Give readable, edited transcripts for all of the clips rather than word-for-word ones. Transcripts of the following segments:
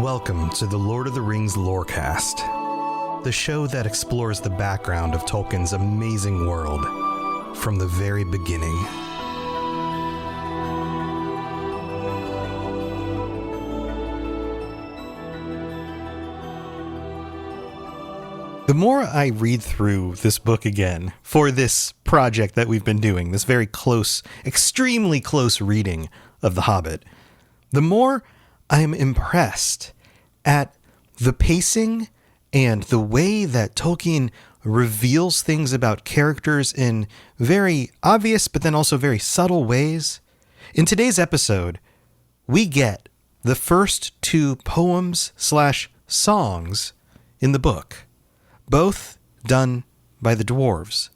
Welcome to the Lord of the Rings Lorecast, the show that explores the background of Tolkien's amazing world from the very beginning. The more I read through this book again for this project that we've been doing, this very close, extremely close reading of The Hobbit, the more I am impressed at the pacing and the way that Tolkien reveals things about characters in very obvious but then also very subtle ways. In today's episode, we get the first two poems/songs in the book, both done by the Dwarves.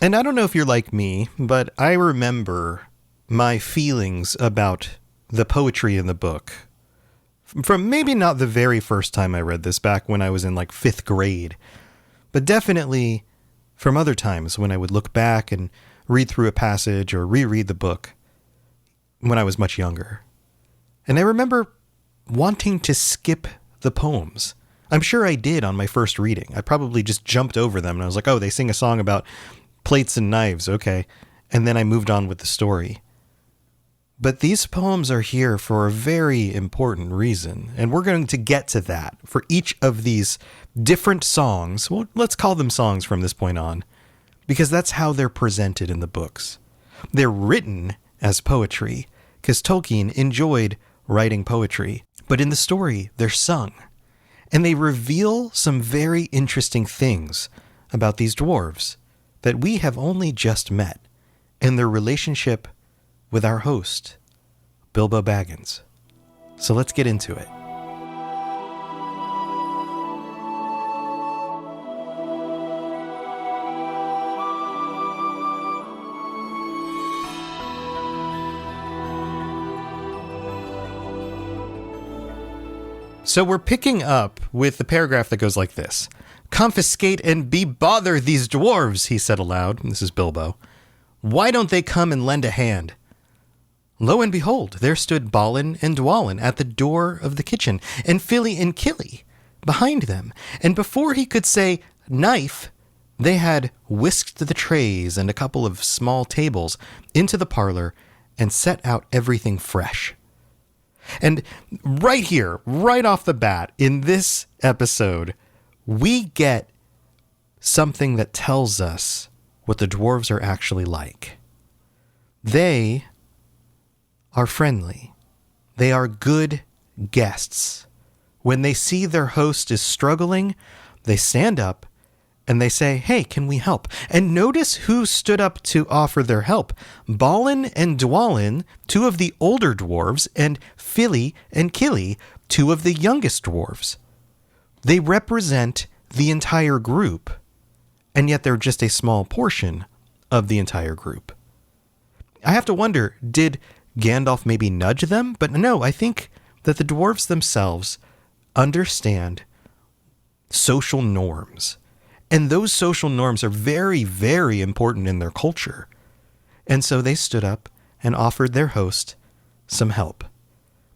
And I don't know if you're like me, but I remember my feelings about the poetry in the book from maybe not the very first time I read this, back when I was in like 5th grade, but definitely from other times when I would look back and read through a passage or reread the book when I was much younger. And I remember wanting to skip the poems. I'm sure I did on my first reading. I probably just jumped over them and I was like, oh, they sing a song about plates and knives. Okay. And then I moved on with the story. But these poems are here for a very important reason, and we're going to get to that for each of these different songs. Well, let's call them songs from this point on, because that's how they're presented in the books. They're written as poetry, because Tolkien enjoyed writing poetry, but in the story, they're sung. And they reveal some very interesting things about these dwarves that we have only just met, and their relationship with our host, Bilbo Baggins. So let's get into it. So we're picking up with the paragraph that goes like this. "Confiscate and be bother these dwarves," he said aloud. This is Bilbo. "Why don't they come and lend a hand?" Lo and behold, there stood Balin and Dwalin at the door of the kitchen, and Fili and Kili behind them. And before he could say knife, they had whisked the trays and a couple of small tables into the parlor and set out everything fresh. And right here, right off the bat, in this episode, we get something that tells us what the dwarves are actually like. They are friendly. They are good guests. When they see their host is struggling, they stand up and they say, "Hey, can we help?" And notice who stood up to offer their help. Balin and Dwalin, two of the older dwarves, and Fili and Kili, two of the youngest dwarves. They represent the entire group, and yet they're just a small portion of the entire group. I have to wonder, did Gandalf maybe nudge them? But no, I think that the dwarves themselves understand social norms. And those social norms are very, very important in their culture. And so they stood up and offered their host some help.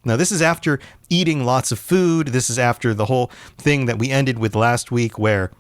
Now, this is after eating lots of food. This is after the whole thing that we ended with last week where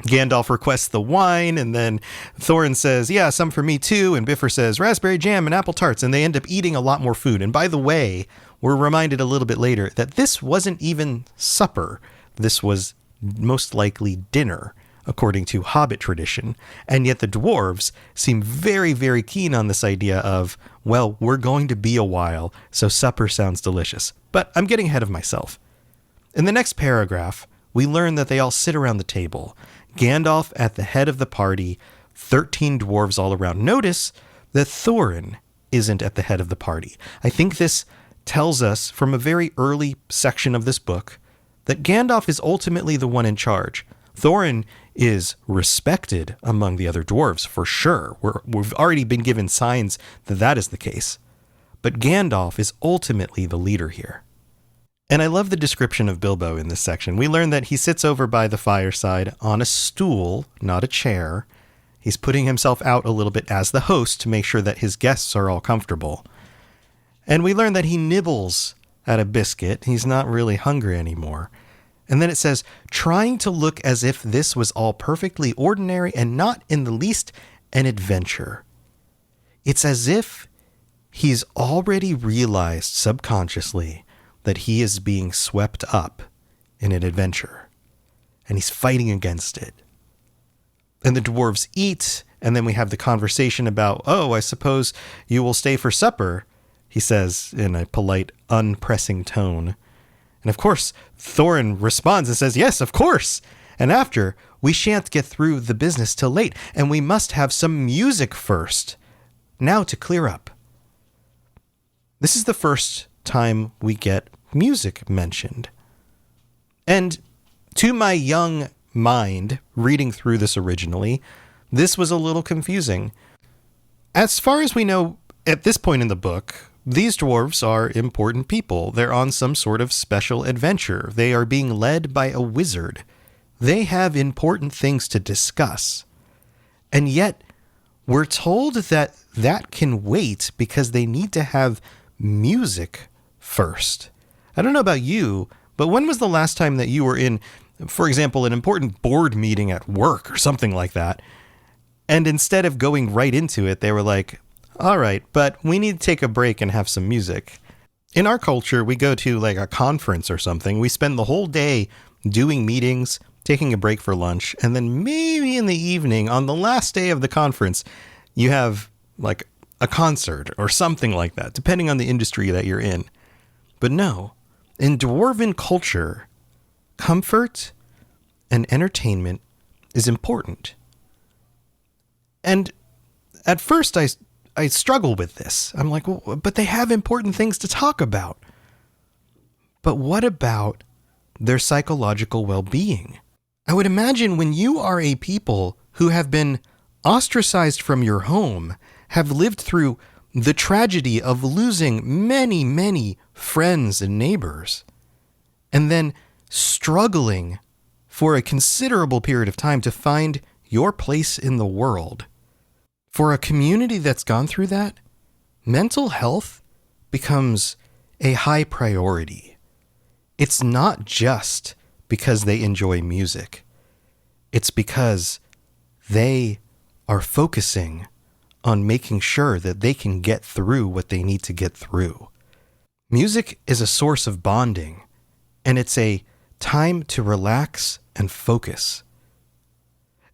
Gandalf requests the wine, and then Thorin says, "Yeah, some for me too." And Bifur says, "Raspberry jam and apple tarts." And they end up eating a lot more food. And by the way, we're reminded a little bit later that this wasn't even supper. This was most likely dinner, according to Hobbit tradition. And yet the dwarves seem very, very keen on this idea of, well, we're going to be a while, so supper sounds delicious. But I'm getting ahead of myself. In the next paragraph, we learn that they all sit around the table. Gandalf at the head of the party, 13 dwarves all around. Notice that Thorin isn't at the head of the party. I think this tells us from a very early section of this book that Gandalf is ultimately the one in charge. Thorin is respected among the other dwarves for sure. We've already been given signs that that is the case. But Gandalf is ultimately the leader here. And I love the description of Bilbo in this section. We learn that he sits over by the fireside on a stool, not a chair. He's putting himself out a little bit as the host to make sure that his guests are all comfortable. And we learn that he nibbles at a biscuit. He's not really hungry anymore. And then it says, trying to look as if this was all perfectly ordinary and not in the least an adventure. It's as if he's already realized subconsciously that he is being swept up in an adventure, and he's fighting against it. And the dwarves eat, and then we have the conversation about, oh, I suppose you will stay for supper, he says in a polite, unpressing tone. And of course, Thorin responds and says, yes, of course. And after, we shan't get through the business till late, and we must have some music first. Now to clear up. This is the first time we get music mentioned. And to my young mind, reading through this originally, this was a little confusing. As far as we know at this point in the book, these dwarves are important people. They're on some sort of special adventure. They are being led by a wizard. They have important things to discuss. And yet, we're told that that can wait because they need to have music first. I don't know about you, but when was the last time that you were in, for example, an important board meeting at work or something like that, and instead of going right into it, they were like, all right, but we need to take a break and have some music. In our culture, we go to like a conference or something. We spend the whole day doing meetings, taking a break for lunch, and then maybe in the evening, on the last day of the conference, you have like a concert or something like that, depending on the industry that you're in. But no, in dwarven culture, comfort and entertainment is important. And at first I struggle with this. I'm like, well, but they have important things to talk about. But what about their psychological well-being? I would imagine when you are a people who have been ostracized from your home, have lived through the tragedy of losing many, many friends and neighbors, and then struggling for a considerable period of time to find your place in the world. For a community that's gone through that, mental health becomes a high priority. It's not just because they enjoy music. It's because they are focusing on making sure that they can get through what they need to get through. Music is a source of bonding, and it's a time to relax and focus.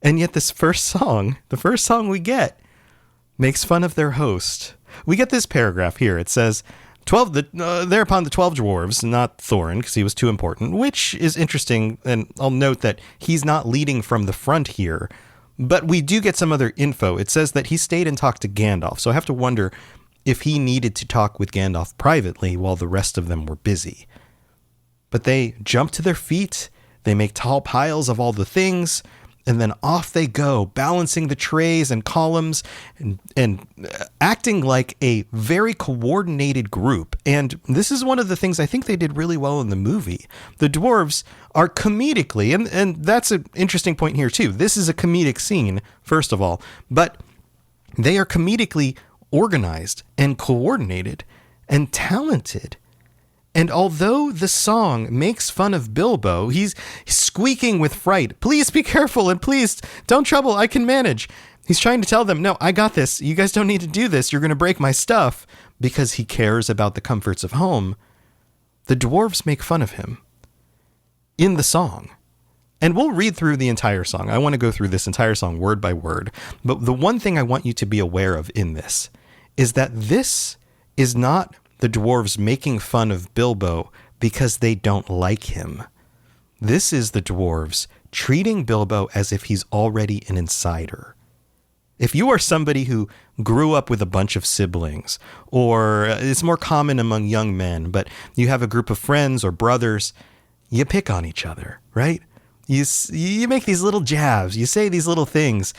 And yet this first song, the first song we get, makes fun of their host. We get this paragraph here. It says, thereupon the 12 dwarves, not Thorin, because he was too important, which is interesting, and I'll note that he's not leading from the front here, but we do get some other info. It says that he stayed and talked to Gandalf, so I have to wonder if he needed to talk with Gandalf privately while the rest of them were busy. But they jump to their feet, they make tall piles of all the things, and then off they go, balancing the trays and columns and acting like a very coordinated group. And this is one of the things I think they did really well in the movie. The dwarves are comedically, and that's an interesting point here too. This is a comedic scene, first of all, but they are comedically organized and coordinated and talented. And although the song makes fun of Bilbo, he's squeaking with fright. Please be careful and please don't trouble. I can manage. He's trying to tell them, no, I got this. You guys don't need to do this. You're going to break my stuff, because he cares about the comforts of home. The dwarves make fun of him in the song. And we'll read through the entire song. I want to go through this entire song word by word. But the one thing I want you to be aware of in this is that this is not the dwarves making fun of Bilbo because they don't like him. This is the dwarves treating Bilbo as if he's already an insider. If you are somebody who grew up with a bunch of siblings, or it's more common among young men, but you have a group of friends or brothers, you pick on each other, right? You make these little jabs, you say these little things,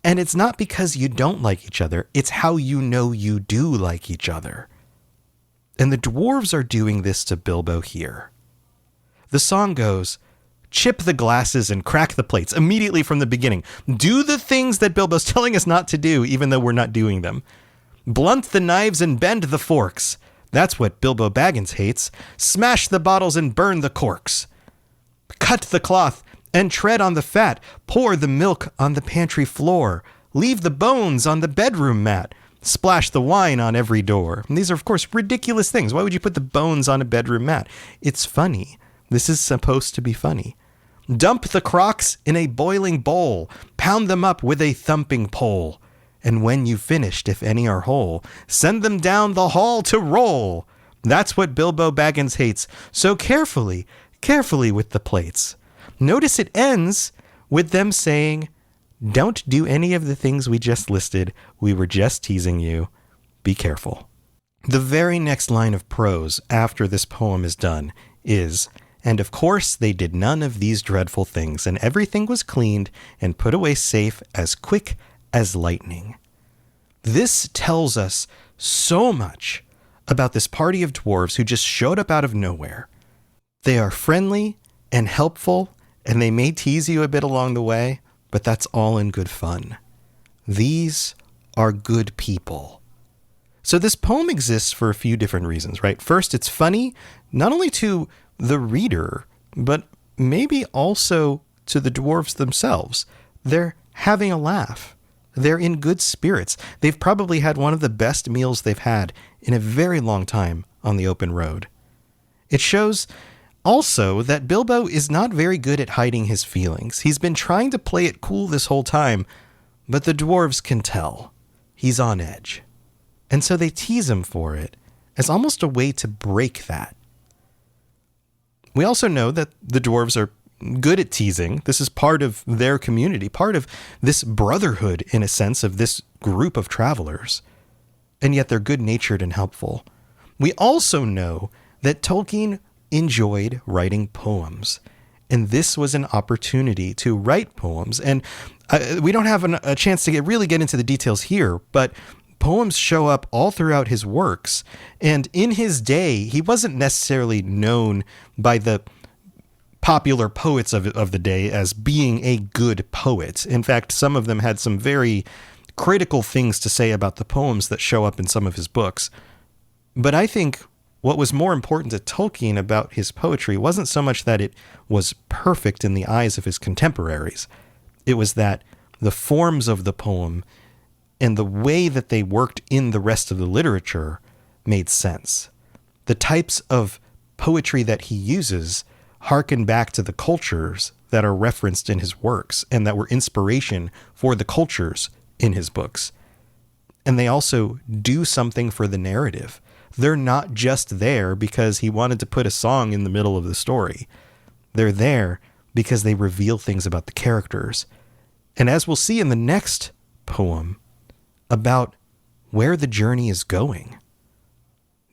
and it's not because you don't like each other, it's how you know you do like each other. And the dwarves are doing this to Bilbo here. The song goes, chip the glasses and crack the plates immediately from the beginning. Do the things that Bilbo's telling us not to do, even though we're not doing them. Blunt the knives and bend the forks. That's what Bilbo Baggins hates. Smash the bottles and burn the corks. Cut the cloth and tread on the fat. Pour the milk on the pantry floor. Leave the bones on the bedroom mat. Splash the wine on every door. And these are, of course, ridiculous things. Why would you put the bones on a bedroom mat? It's funny. This is supposed to be funny. Dump the crocks in a boiling bowl. Pound them up with a thumping pole. And when you've finished, if any are whole, send them down the hall to roll. That's what Bilbo Baggins hates. So carefully with the plates. Notice it ends with them saying, don't do any of the things we just listed. We were just teasing you. Be careful. The very next line of prose after this poem is done is, and of course they did none of these dreadful things, and everything was cleaned and put away safe as quick as lightning. This tells us so much about this party of dwarves who just showed up out of nowhere. They are friendly and helpful, and they may tease you a bit along the way, but that's all in good fun. These are good people. So this poem exists for a few different reasons, right? First, it's funny, not only to the reader, but maybe also to the dwarves themselves. They're having a laugh. They're in good spirits. They've probably had one of the best meals they've had in a very long time on the open road. It shows also that Bilbo is not very good at hiding his feelings. He's been trying to play it cool this whole time, but the dwarves can tell. He's on edge. And so they tease him for it as almost a way to break that. We also know that the dwarves are good at teasing. This is part of their community, part of this brotherhood, in a sense, of this group of travelers. And yet they're good-natured and helpful. We also know that Tolkien enjoyed writing poems, and this was an opportunity to write poems. And we don't have a chance to really get into the details here, but poems show up all throughout his works. And in his day, he wasn't necessarily known by the popular poets of the day as being a good poet. In fact, some of them had some very critical things to say about the poems that show up in some of his books. But I think what was more important to Tolkien about his poetry wasn't so much that it was perfect in the eyes of his contemporaries. It was that the forms of the poem and the way that they worked in the rest of the literature made sense. The types of poetry that he uses harken back to the cultures that are referenced in his works and that were inspiration for the cultures in his books. And they also do something for the narrative. They're not just there because he wanted to put a song in the middle of the story. They're there because they reveal things about the characters. And as we'll see in the next poem, about where the journey is going.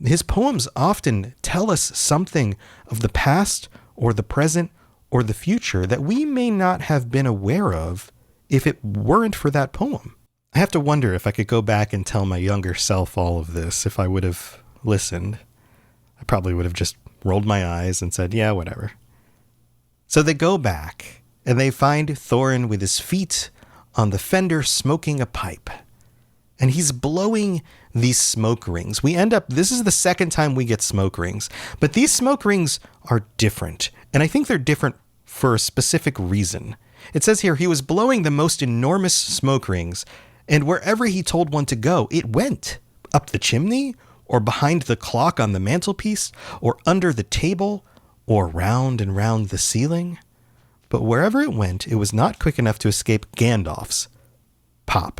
His poems often tell us something of the past or the present or the future that we may not have been aware of if it weren't for that poem. I have to wonder if I could go back and tell my younger self all of this, if I would have listened. I probably would have just rolled my eyes and said, yeah, whatever. So they go back and they find Thorin with his feet on the fender smoking a pipe. And he's blowing these smoke rings. This is the second time we get smoke rings, but these smoke rings are different. And I think they're different for a specific reason. It says here, he was blowing the most enormous smoke rings, and wherever he told one to go, it went. Up the chimney, or behind the clock on the mantelpiece, or under the table, or round and round the ceiling. But wherever it went, it was not quick enough to escape Gandalf's. Pop.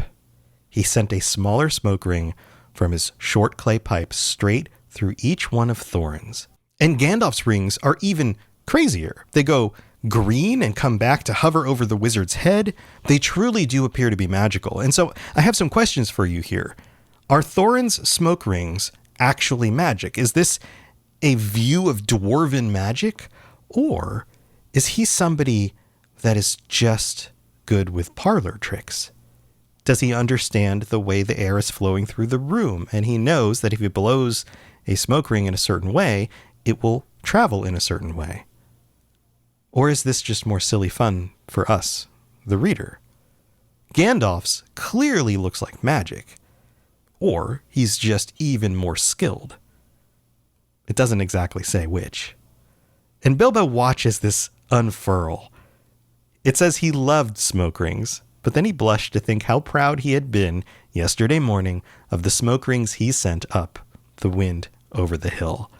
He sent a smaller smoke ring from his short clay pipe straight through each one of Thorin's. And Gandalf's rings are even crazier. They go green and come back to hover over the wizard's head. They truly do appear to be magical. And so I have some questions for you here. Are Thorin's smoke rings actually magic? Is this a view of dwarven magic? Or is he somebody that is just good with parlor tricks? Does he understand the way the air is flowing through the room? And he knows that if he blows a smoke ring in a certain way, it will travel in a certain way. Or is this just more silly fun for us, the reader? Gandalf's clearly looks like magic. Or he's just even more skilled. It doesn't exactly say which. And Bilbo watches this unfurl. It says he loved smoke rings, but then he blushed to think how proud he had been yesterday morning of the smoke rings he sent up the wind over the hill.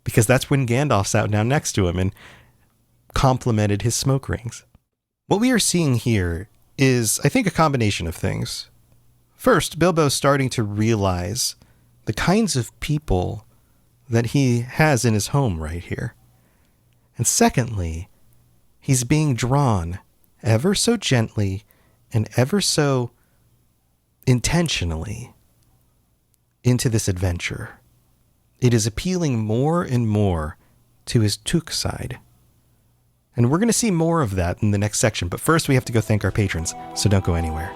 Because that's when Gandalf sat down next to him and complimented his smoke rings. What we are seeing here is, I think, a combination of things. First, Bilbo's starting to realize the kinds of people that he has in his home right here. And secondly, he's being drawn ever so gently and ever so intentionally into this adventure. It is appealing more and more to his Took side. And we're going to see more of that in the next section. But first, we have to go thank our patrons, so don't go anywhere.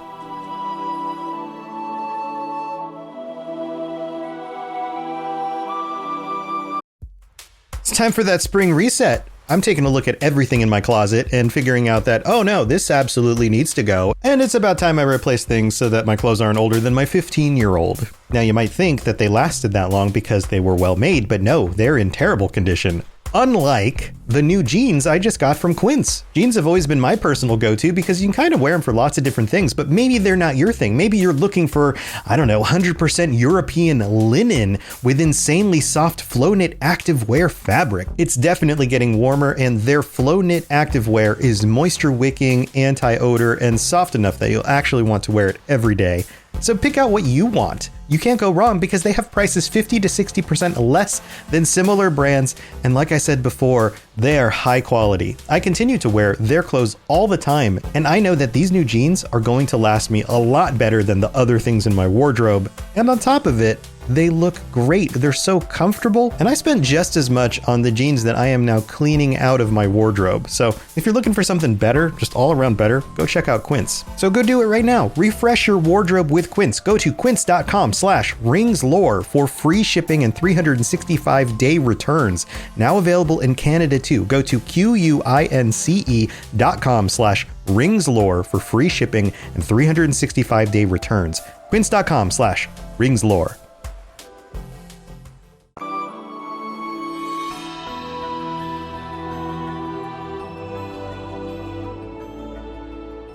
It's time for that spring reset. I'm taking a look at everything in my closet and figuring out that, oh no, this absolutely needs to go. And it's about time I replace things so that my clothes aren't older than my 15-year-old. Now you might think that they lasted that long because they were well made, but no, they're in terrible condition. Unlike the new jeans I just got from Quince. Jeans have always been my personal go-to because you can kind of wear them for lots of different things, but maybe they're not your thing. Maybe you're looking for, 100% European linen with insanely soft flow knit activewear fabric. It's definitely getting warmer, and their flow knit activewear is moisture wicking, anti-odor, and soft enough that you'll actually want to wear it every day. So pick out what you want. You can't go wrong because they have prices 50 to 60% less than similar brands. And like I said before, they are high quality. I continue to wear their clothes all the time, and I know that these new jeans are going to last me a lot better than the other things in my wardrobe. And on top of it, they look great. They're so comfortable, and I spent just as much on the jeans that I am now cleaning out of my wardrobe. So if you're looking for something better, just all around better, go check out Quince. So go do it right now. Refresh your wardrobe with Quince. Go to quince.com/ringslore for free shipping and 365-day returns. Now available in Canada too. Go to quince.com/ringslore for free shipping and 365-day returns. Quince.com/ringslore.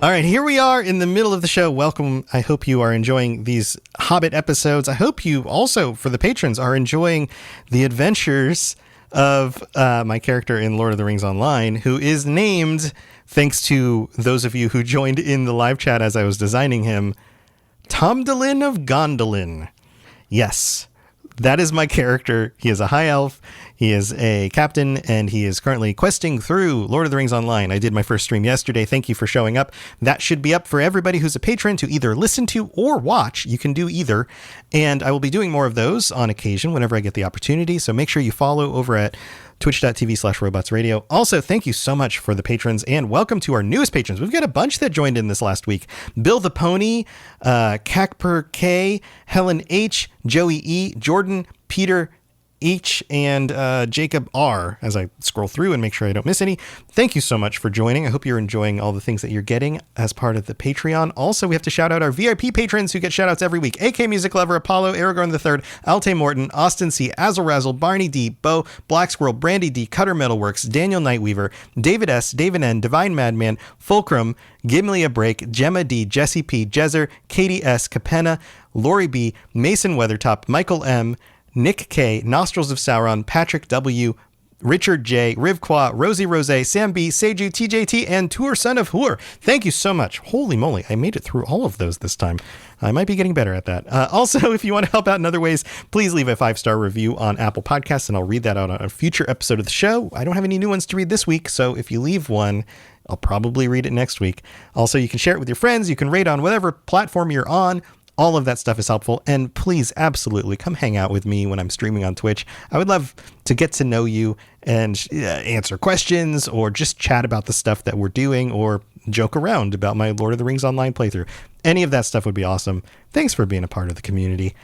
All right, here we are in the middle of the show. Welcome. I hope you are enjoying these Hobbit episodes. I hope you also, for the patrons, are enjoying the adventures of my character in Lord of the Rings Online, who is named, thanks to those of you who joined in the live chat as I was designing him, Tomdalin of Gondolin. Yes, that is my character. He is a high elf. He is a captain, and he is currently questing through Lord of the Rings Online. I did my first stream yesterday. Thank you for showing up. That should be up for everybody who's a patron to either listen to or watch. You can do either. And I will be doing more of those on occasion whenever I get the opportunity. So make sure you follow over at twitch.tv/robotsradio. Also, thank you so much for the patrons, and welcome to our newest patrons. We've got a bunch that joined in this last week. Bill the Pony, Kakper K, Helen H, Joey E, Jordan, Peter H, and Jacob R, as I scroll through and make sure I don't miss any. Thank you so much for joining. I hope you're enjoying all the things that you're getting as part of the Patreon. Also, we have to shout out our VIP patrons who get shout outs every week. AK Music Lover, Apollo, Aragorn III, Alte Morton, Austin C, Azel Razzle, Barney D, Bo, Black Squirrel, Brandy D, Cutter Metalworks, Daniel Nightweaver, David S, David N, Divine Madman, Fulcrum, Gimli a Break, Gemma D, Jesse P, Jezer, Katie S, Capenna, Lori B, Mason Weathertop, Michael M, Nick K, Nostrils of Sauron, Patrick W, Richard J, Rivqua, Rosie Rose, Sam B, Seju, TJT, and Tour Son of Hoor. Thank you so much. Holy moly, I made it through all of those this time. I might be getting better at that. Also, if you want to help out in other ways, please leave a 5-star review on Apple Podcasts, and I'll read that out on a future episode of the show. I don't have any new ones to read this week, so if you leave one, I'll probably read it next week. Also, you can share it with your friends. You can rate on whatever platform you're on. All of that stuff is helpful, and please absolutely come hang out with me when I'm streaming on Twitch. I would love to get to know you and answer questions or just chat about the stuff that we're doing or joke around about my Lord of the Rings Online playthrough. Any of that stuff would be awesome. Thanks for being a part of the community.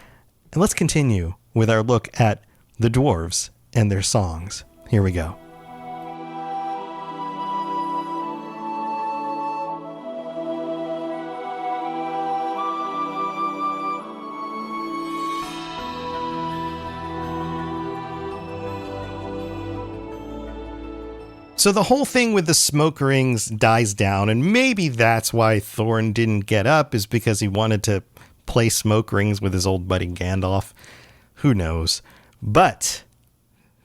And let's continue with our look at the dwarves and their songs. Here we go. So the whole thing with the smoke rings dies down, and maybe that's why Thorin didn't get up, is because he wanted to play smoke rings with his old buddy Gandalf. Who knows? But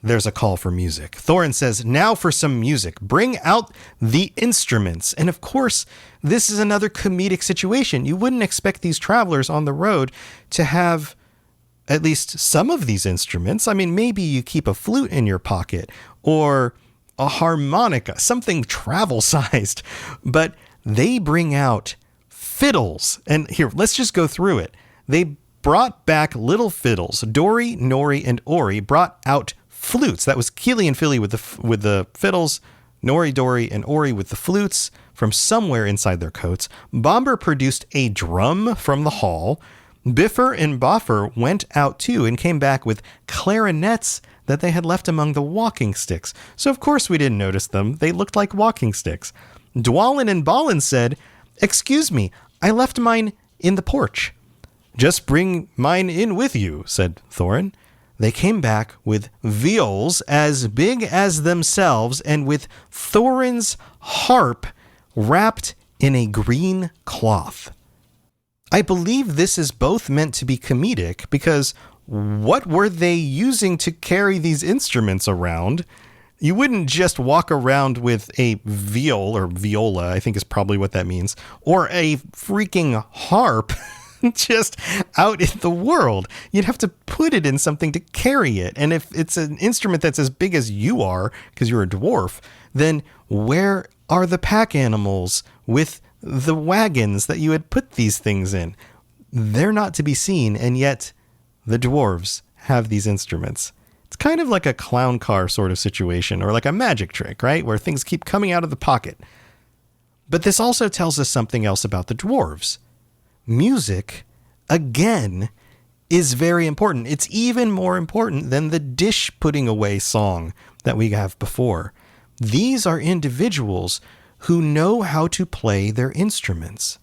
there's a call for music. Thorin says, "Now for some music. Bring out the instruments." And of course, this is another comedic situation. You wouldn't expect these travelers on the road to have at least some of these instruments. I mean, maybe you keep a flute in your pocket or a harmonica, something travel-sized. But they bring out fiddles. And here, let's just go through it. They brought back little fiddles. Dori, Nori, and Ori brought out flutes. That was Keely and Philly with the fiddles, Nori, Dori, and Ori with the flutes from somewhere inside their coats. Bomber produced a drum from the hall. Biffer and Boffer went out too and came back with clarinets that they had left among the walking sticks. So of course we didn't notice them. They looked like walking sticks. Dwalin and Balin said, "Excuse me, I left mine in the porch." "Just bring mine in with you," said Thorin. They came back with viols as big as themselves and with Thorin's harp wrapped in a green cloth. I believe this is both meant to be comedic, because what were they using to carry these instruments around? You wouldn't just walk around with a viol, or viola, I think is probably what that means, or a freaking harp just out in the world. You'd have to put it in something to carry it. And if it's an instrument that's as big as you are, because you're a dwarf, then where are the pack animals with the wagons that you had put these things in? They're not to be seen, and yet the dwarves have these instruments. It's kind of like a clown car sort of situation, or like a magic trick, right? Where things keep coming out of the pocket. But this also tells us something else about the dwarves. Music, again, is very important. It's even more important than the dish putting away song that we have before. These are individuals who know how to play their instruments.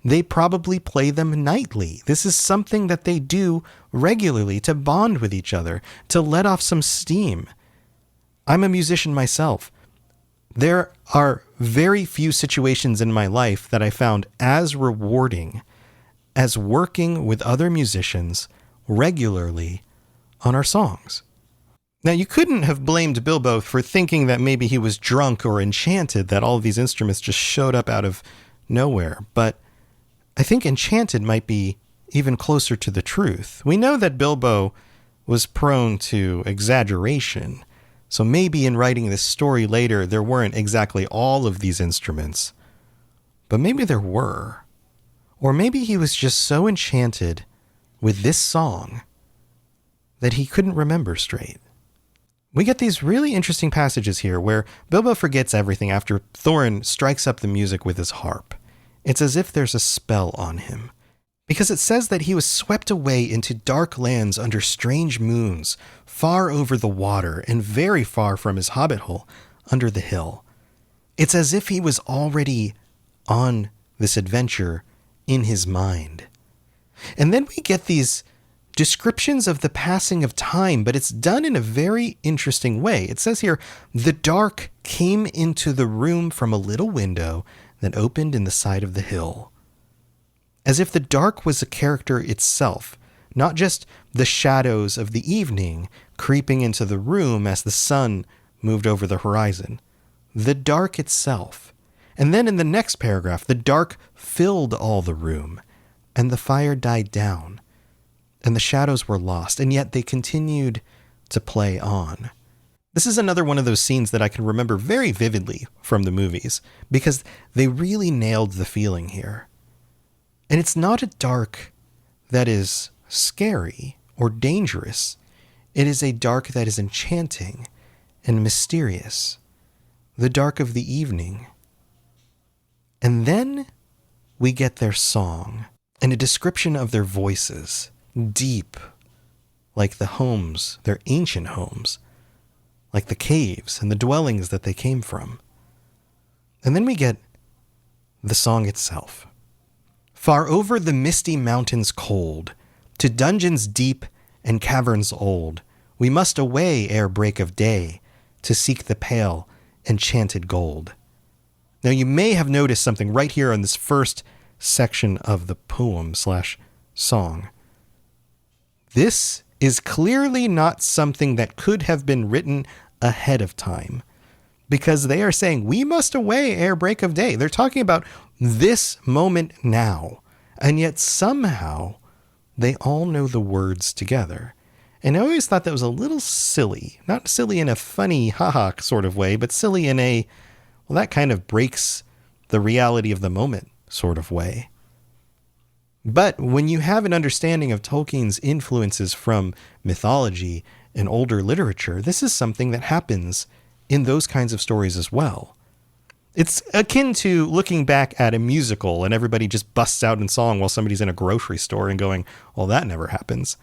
They probably play them nightly. This is something that they do regularly to bond with each other, to let off some steam. I'm a musician myself. There are very few situations in my life that I found as rewarding as working with other musicians regularly on our songs. Now, you couldn't have blamed Bilbo for thinking that maybe he was drunk or enchanted that all of these instruments just showed up out of nowhere, but I think enchanted might be even closer to the truth. We know that Bilbo was prone to exaggeration, so maybe in writing this story later, there weren't exactly all of these instruments, but maybe there were. Or maybe he was just so enchanted with this song that he couldn't remember straight. We get these really interesting passages here where Bilbo forgets everything after Thorin strikes up the music with his harp. It's as if there's a spell on him, because it says that he was swept away into dark lands under strange moons, far over the water and very far from his hobbit hole under the hill. It's as if he was already on this adventure in his mind. And then we get these descriptions of the passing of time, but it's done in a very interesting way. It says here, "The dark came into the room from a little window that opened in the side of the hill." As if the dark was a character itself, not just the shadows of the evening creeping into the room as the sun moved over the horizon. The dark itself. And then in the next paragraph, the dark filled all the room, and the fire died down, and the shadows were lost, and yet they continued to play on. This is another one of those scenes that I can remember very vividly from the movies, because they really nailed the feeling here. And it's not a dark that is scary or dangerous. It is a dark that is enchanting and mysterious. The dark of the evening. And then we get their song and a description of their voices, deep, like the homes, their ancient homes, like the caves and the dwellings that they came from. And then we get the song itself. "Far over the misty mountains cold, to dungeons deep and caverns old, we must away ere break of day, to seek the pale enchanted gold. Now, you may have noticed something right here on this first section of the poem/song. This is clearly not something that could have been written ahead of time, because they are saying, we must away ere break of day. They're talking about this moment now, and yet somehow they all know the words together. And I always thought that was a little silly. Not silly in a funny, haha sort of way, but silly in a, well, that kind of breaks the reality of the moment sort of way. But when you have an understanding of Tolkien's influences from mythology and older literature, this is something that happens in those kinds of stories as well. It's akin to looking back at a musical and everybody just busts out in song while somebody's in a grocery store and going, well, that never happens.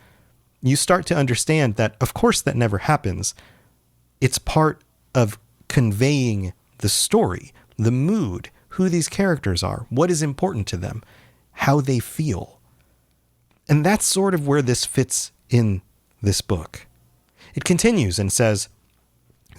You start to understand that, of course, that never happens. It's part of conveying the story, the mood, who these characters are, what is important to them, how they feel. And that's sort of where this fits in this book. It continues and says,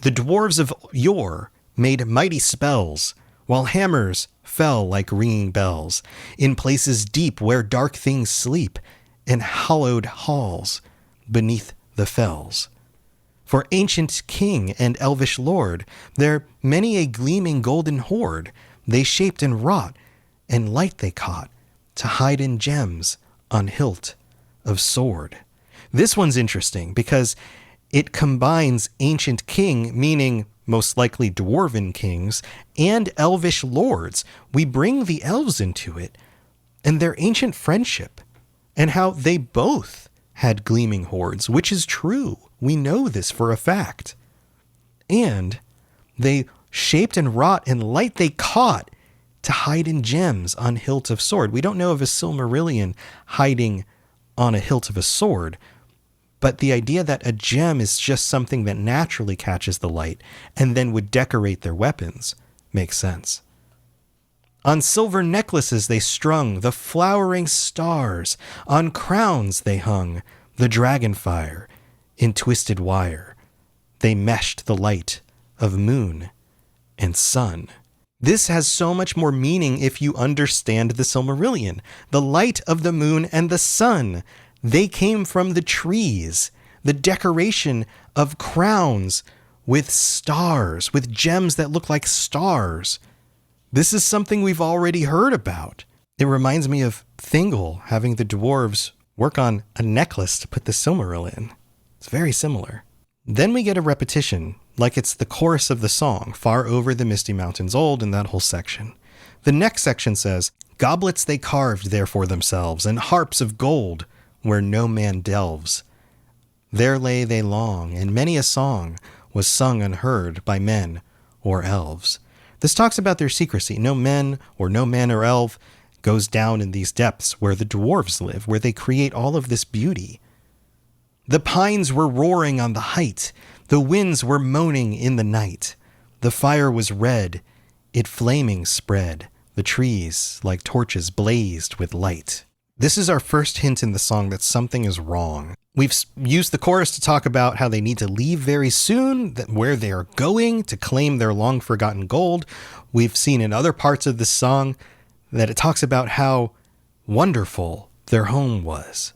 the dwarves of yore made mighty spells, while hammers fell like ringing bells, in places deep where dark things sleep, in hallowed halls beneath the fells. For ancient king and elvish lord, there many a gleaming golden hoard, they shaped and wrought, and light they caught, to hide in gems on hilt of sword. This one's interesting because it combines ancient king, meaning most likely dwarven kings, and elvish lords. We bring the elves into it, and their ancient friendship, and how they both had gleaming hoards, which is true. We know this for a fact. And they shaped and wrought, and light they caught, to hide in gems on hilt of sword. We don't know of a Silmarillion hiding on a hilt of a sword, but the idea that a gem is just something that naturally catches the light and then would decorate their weapons makes sense. On silver necklaces they strung the flowering stars, on crowns they hung the dragon fire in twisted wire. They meshed the light of moon and sun. This has so much more meaning if you understand the Silmarillion. The light of the moon and the sun, they came from the trees. The decoration of crowns with stars, with gems that look like stars. This is something we've already heard about. It reminds me of Thingol having the dwarves work on a necklace to put the Silmaril in. It's very similar. Then we get a repetition, like it's the chorus of the song, far over the misty mountains old, in that whole section. The next section says, goblets they carved there for themselves, and harps of gold where no man delves. There lay they long, and many a song was sung unheard by men or elves. This talks about their secrecy. No men or no man or elf goes down in these depths where the dwarves live, where they create all of this beauty. The pines were roaring on the height. The winds were moaning in the night. The fire was red. It flaming spread. The trees, like torches, blazed with light. This is our first hint in the song that something is wrong. We've used the chorus to talk about how they need to leave very soon, that where they are going to claim their long-forgotten gold. We've seen in other parts of this song that it talks about how wonderful their home was,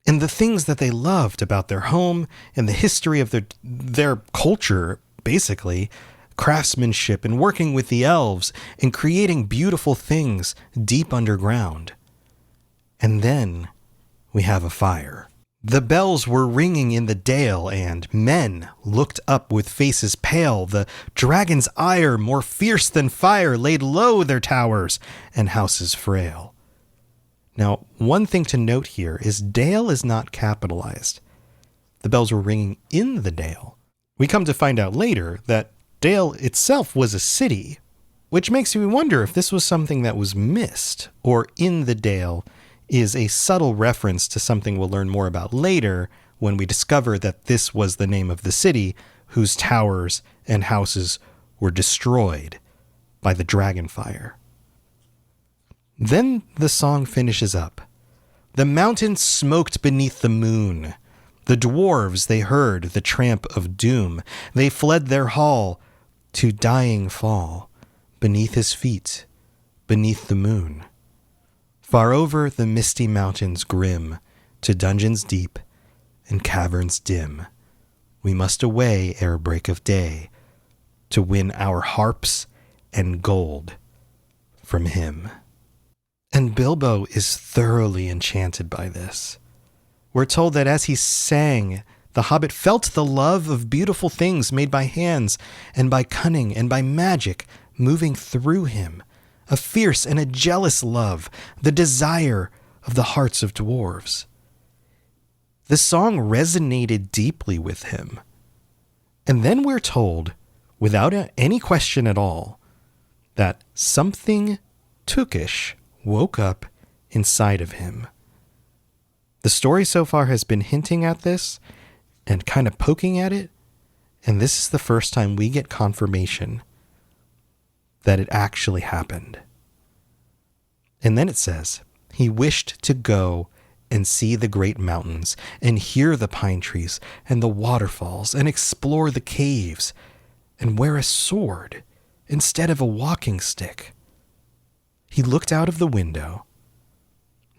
and the things that they loved about their home and the history of their culture, basically, craftsmanship and working with the elves and creating beautiful things deep underground. And then we have a fire. The bells were ringing in the dale, and men looked up with faces pale. The dragon's ire, more fierce than fire, laid low their towers and houses frail. Now, one thing to note here is dale is not capitalized. The bells were ringing in the dale. We come to find out later that Dale itself was a city, which makes me wonder if this was something that was missed, or in the dale is a subtle reference to something we'll learn more about later when we discover that this was the name of the city whose towers and houses were destroyed by the dragon fire. Then the song finishes up. The mountains smoked beneath the moon. The dwarves, they heard the tramp of doom. They fled their hall to dying fall, beneath his feet, beneath the moon. Far over the misty mountains grim, to dungeons deep and caverns dim, we must away ere break of day, to win our harps and gold from him. And Bilbo is thoroughly enchanted by this. We're told that as he sang, the Hobbit felt the love of beautiful things made by hands and by cunning and by magic moving through him, a fierce and a jealous love, the desire of the hearts of dwarves. The song resonated deeply with him. And then we're told, without any question at all, that something Tookish woke up inside of him. The story so far has been hinting at this and kind of poking at it, and this is the first time we get confirmation that it actually happened. And then it says, he wished to go and see the great mountains and hear the pine trees and the waterfalls and explore the caves and wear a sword instead of a walking stick. He looked out of the window.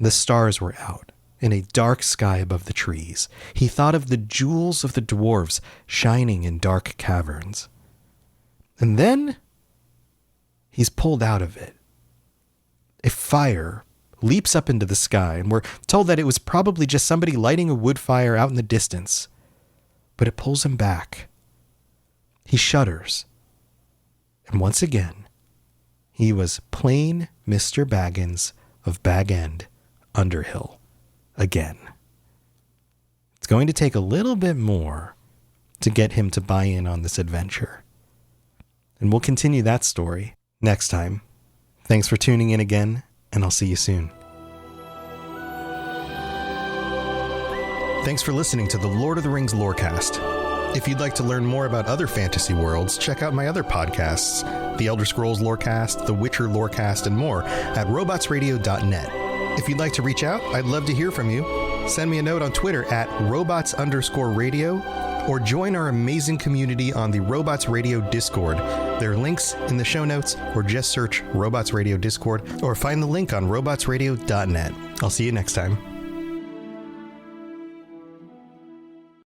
The stars were out in a dark sky above the trees. He thought of the jewels of the dwarves shining in dark caverns. And then he's pulled out of it. A fire leaps up into the sky, and we're told that it was probably just somebody lighting a wood fire out in the distance. But it pulls him back. He shudders. And once again, he was plain Mr. Baggins of Bag End, Underhill, again. It's going to take a little bit more to get him to buy in on this adventure. And we'll continue that story next time. Thanks for tuning in again, and I'll see you soon. Thanks for listening to the Lord of the Rings Lorecast. If you'd like to learn more about other fantasy worlds, check out my other podcasts, The Elder Scrolls Lorecast, The Witcher Lorecast, and more at robotsradio.net. If you'd like to reach out, I'd love to hear from you. Send me a note on Twitter at robots_radio, or join our amazing community on the Robots Radio Discord. There are links in the show notes, or just search Robots Radio Discord, or find the link on robotsradio.net. I'll see you next time.